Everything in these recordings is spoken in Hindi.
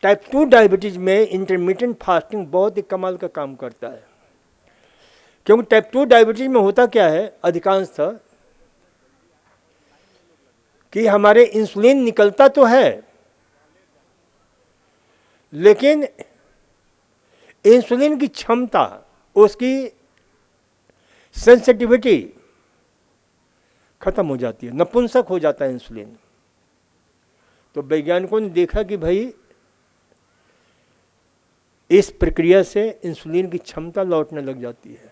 टाइप 2 डायबिटीज में इंटरमिटेंट फास्टिंग बहुत ही कमाल का काम करता है, क्योंकि टाइप 2 डायबिटीज में होता क्या है अधिकांशतः कि हमारे इंसुलिन निकलता तो है, लेकिन इंसुलिन की क्षमता, उसकी सेंसिटिविटी खत्म हो जाती है, नपुंसक हो जाता है इंसुलिन। तो वैज्ञानिकों ने देखा कि भाई इस प्रक्रिया से इंसुलिन की क्षमता लौटने लग जाती है,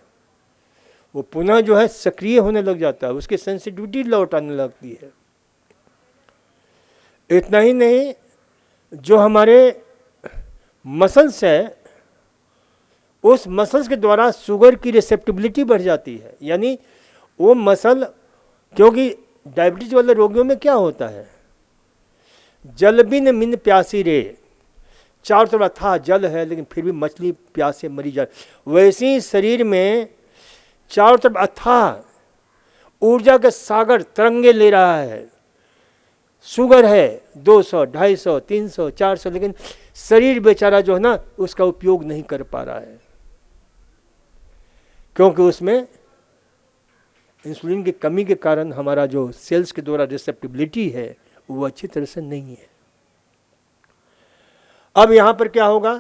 वो पुनः जो है सक्रिय होने लग जाता है, उसकी सेंसिटिविटी लौट आने लगती है। इतना ही नहीं, जो हमारे मसल्स है, उस मसल्स के द्वारा शुगर की रिसेप्टिबिलिटी बढ़ जाती है। यानी वो मसल, क्योंकि डायबिटीज वाले रोगियों में क्या होता है, जल बिन मिन प्यासी रे, चारों तरफ अथाह जल है लेकिन फिर भी मछली प्यास से मरी जाए, वैसे ही शरीर में चारों तरफ अथाह ऊर्जा के सागर तरंगे ले रहा है। शुगर है 200, 250, 300, 400, लेकिन शरीर बेचारा जो है ना उसका उपयोग नहीं कर पा रहा है, क्योंकि उसमें इंसुलिन की कमी के कारण हमारा जो सेल्स के द्वारा रिसेप्टिबिलिटी है वो अच्छी तरह से नहीं है। अब यहाँ पर क्या होगा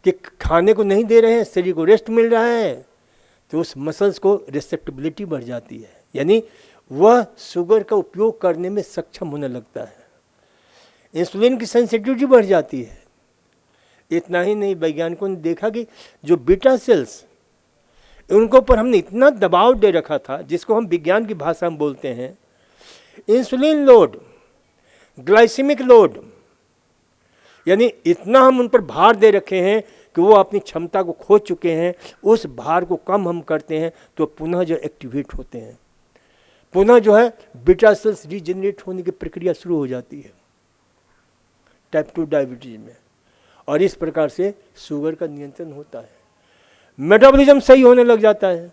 कि खाने को नहीं दे रहे हैं, शरीर को रेस्ट मिल रहा है, तो उस मसल्स को रिसेप्टिबिलिटी बढ़ जाती है, यानी वह शुगर का उपयोग करने में सक्षम होने लगता है, इंसुलिन की सेंसिटिविटी बढ़ जाती है। इतना ही नहीं, वैज्ञानिकों ने देखा कि जो बीटा सेल्स, उनके ऊपर हमने इतना दबाव दे रखा था, जिसको हम विज्ञान की भाषा में बोलते हैं इंसुलिन लोड, ग्लाइसेमिक लोड, यानी इतना हम उन पर भार दे रखे हैं कि वो अपनी क्षमता को खो चुके हैं। उस भार को कम हम करते हैं तो पुनः जो एक्टिवेट होते हैं, पुनः जो है बीटा सेल्स रीजनरेट होने की प्रक्रिया शुरू हो जाती है टाइप 2 डायबिटीज में, और इस प्रकार से शुगर का नियंत्रण होता है, मेटाबॉलिज्म सही होने लग जाता है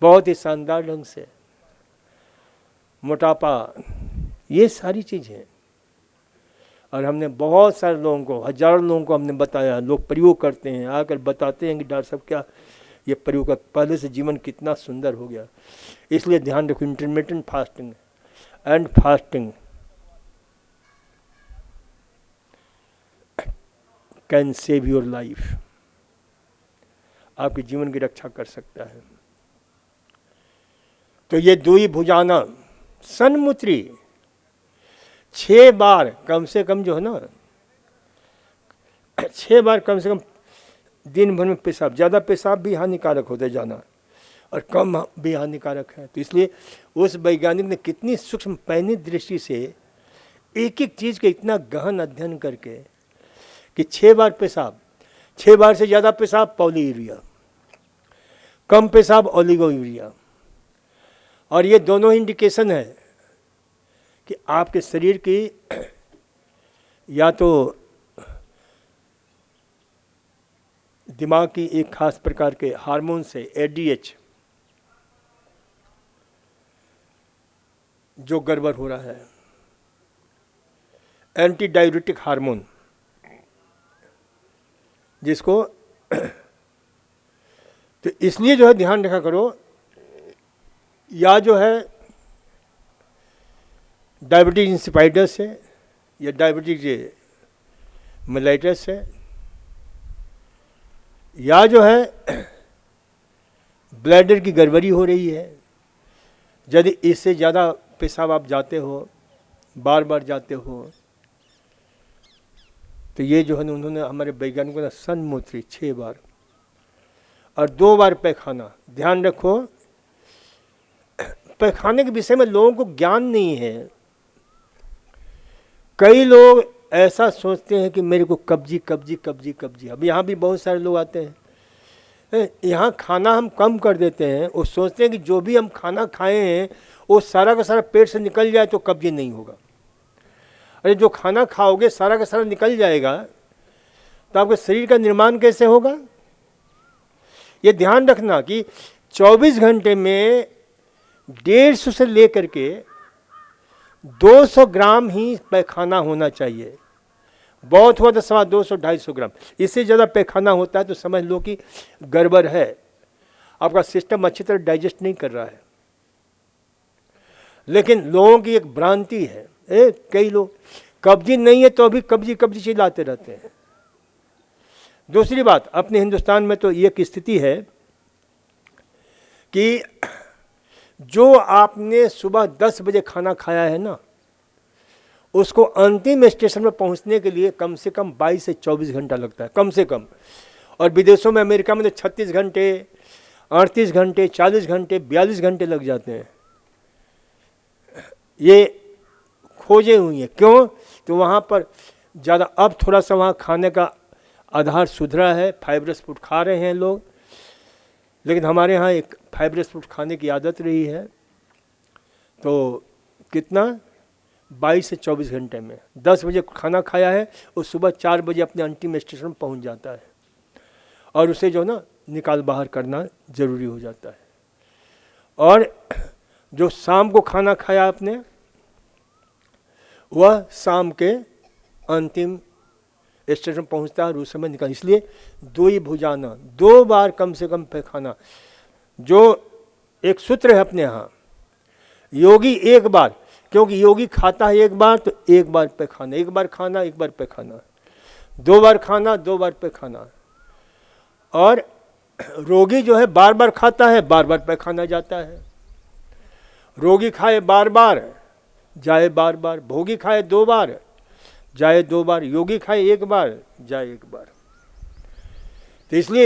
बहुत ही शानदार ढंग से। मोटापा, ये सारी चीज़ें, और हमने बहुत सारे लोगों को, हजारों लोगों को हमने बताया, लोग प्रयोग करते हैं, आकर बताते हैं कि डॉक्टर साहब क्या ये प्रयोग का पहले से जीवन कितना सुंदर हो गया। इसलिए ध्यान रखो, intermittent fasting and fasting can save your life, आपके जीवन की रक्षा कर सकता है। तो ये दुई भुजाना सन्मुत्री 6 बार कम से कम जो है ना, 6 बार कम से कम दिन भर में पेशाब, ज़्यादा पेशाब भी हानिकारक होते जाना और कम भी हानिकारक है। तो इसलिए उस वैज्ञानिक ने कितनी सूक्ष्म पैनी दृष्टि से एक एक चीज़ का इतना गहन अध्ययन करके कि 6 बार पेशाब, 6 बार से ज़्यादा पेशाब पॉलीयूरिया, कम पेशाब ओलिगोयूरिया, और ये दोनों इंडिकेशन है कि आपके शरीर की या तो दिमाग की एक खास प्रकार के हार्मोन से ADH जो गड़बड़ हो रहा है, एंटी डाययूरेटिक हार्मोन जिसको तो इसलिए जो है ध्यान रखा करो, या जो है डायबिटीज इंसिपाइडस है या डायबिटीज मेलाइटस है, या जो है ब्लैडर की गड़बड़ी हो रही है। यदि इससे ज़्यादा पेशाब आप जाते हो, बार बार जाते हो, तो ये जो है ना उन्होंने हमारे वैज्ञानिकों ने सन्मुत्री 6 बार और 2 बार पैखाना। ध्यान रखो, पैखाने के विषय में लोगों को ज्ञान नहीं है। कई लोग ऐसा सोचते हैं कि मेरे को कब्जी कब्जी कब्जी कब्जी। अब यहाँ भी बहुत सारे लोग आते हैं, यहाँ खाना हम कम कर देते हैं, वो सोचते हैं कि जो भी हम खाना खाए हैं वो सारा का सारा पेट से निकल जाए तो कब्जी नहीं होगा। अरे जो खाना खाओगे सारा का सारा निकल जाएगा तो आपके शरीर का निर्माण कैसे होगा? ये ध्यान रखना कि 24 घंटे में 150 से लेकर के 200 ग्राम ही पैखाना होना चाहिए, बहुत हुआ तो 250-250 ग्राम, इससे ज़्यादा पैखाना होता है तो समझ लो कि गड़बड़ है, आपका सिस्टम अच्छी तरह डाइजेस्ट नहीं कर रहा है। लेकिन लोगों की एक भ्रांति है, कई लोग कब्जी नहीं है तो अभी कब्जी कब्जी चिल्लाते रहते हैं। दूसरी बात, अपने हिंदुस्तान में तो एक स्थिति है कि जो आपने सुबह 10 बजे खाना खाया है ना, उसको अंतिम स्टेशन पर पहुंचने के लिए कम से कम 22 से 24 घंटा लगता है, कम से कम। और विदेशों में, अमेरिका में तो 36 घंटे, 38 घंटे, 40 घंटे, 42 घंटे लग जाते हैं। ये खोजे हुई हैं। क्यों? तो वहाँ पर ज़्यादा, अब थोड़ा सा वहाँ खाने का आधार सुधरा है, फाइबरस फूड खा रहे हैं लोग, लेकिन हमारे यहाँ एक फाइबरस फूड खाने की आदत रही है। तो कितना, 22 से 24 घंटे में 10 बजे खाना खाया है, वो सुबह 4 बजे अपने अंतिम स्टेशन में पहुँच जाता है, और उसे जो ना निकाल बाहर करना ज़रूरी हो जाता है। और जो शाम को खाना खाया आपने, वह शाम के अंतिम स्टेशन पहुंचता है और उस समय निकाल। इसलिए 2 ही भुजाना, 2 बार कम से कम पैखाना। जो एक सूत्र है अपने यहाँ, योगी एक बार, क्योंकि योगी खाता है एक बार तो एक बार पैखाना, एक बार खाना एक बार पैखाना, 2 बार खाना 2 बार पैखाना। और रोगी जो है बार बार खाता है, बार बार पैखाना जाता है। रोगी खाए बार बार, जाए बार बार। भोगी खाए 2 बार, जाए 2 बार। योगी खाए 1 बार, जाए 1 बार। तो इसलिए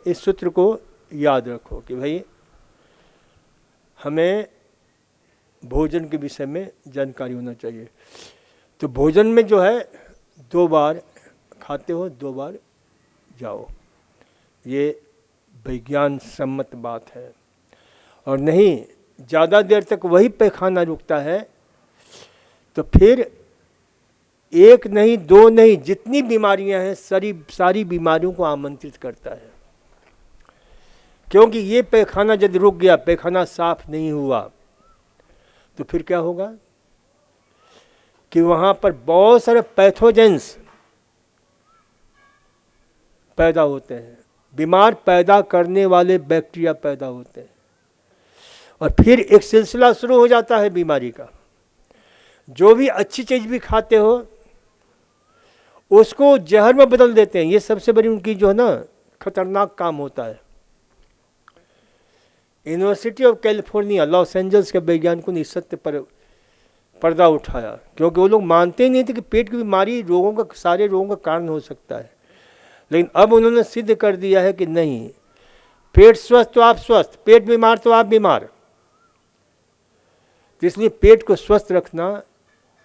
इस सूत्र को याद रखो कि भाई हमें भोजन के विषय में जानकारी होना चाहिए। तो भोजन में जो है 2 बार खाते हो, 2 बार जाओ, ये विज्ञान सम्मत बात है। और नहीं, ज़्यादा देर तक वही पैखाना रुकता है तो फिर 1 नहीं 2 नहीं, जितनी बीमारियां हैं सारी बीमारियों को आमंत्रित करता है। क्योंकि ये पैखाना यदि रुक गया, पैखाना साफ नहीं हुआ, तो फिर क्या होगा कि वहाँ पर बहुत सारे पैथोजेंस पैदा होते हैं, बीमार पैदा करने वाले बैक्टीरिया पैदा होते हैं, और फिर एक सिलसिला शुरू हो जाता है बीमारी का। जो भी अच्छी चीज़ भी खाते हो उसको जहर में बदल देते हैं। ये सबसे बड़ी उनकी जो है ना खतरनाक काम होता है। University of California, Los Angeles के वैज्ञानिकों ने इस सत्य पर पर्दा उठाया, क्योंकि वो लोग मानते ही नहीं थे कि पेट की बीमारी सारे रोगों का कारण हो सकता है। लेकिन अब उन्होंने सिद्ध कर दिया है कि नहीं, पेट स्वस्थ तो आप स्वस्थ, पेट बीमार तो आप बीमार। तो इसलिए पेट को स्वस्थ रखना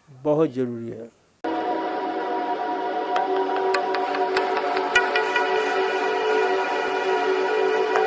बहुत जरूरी है।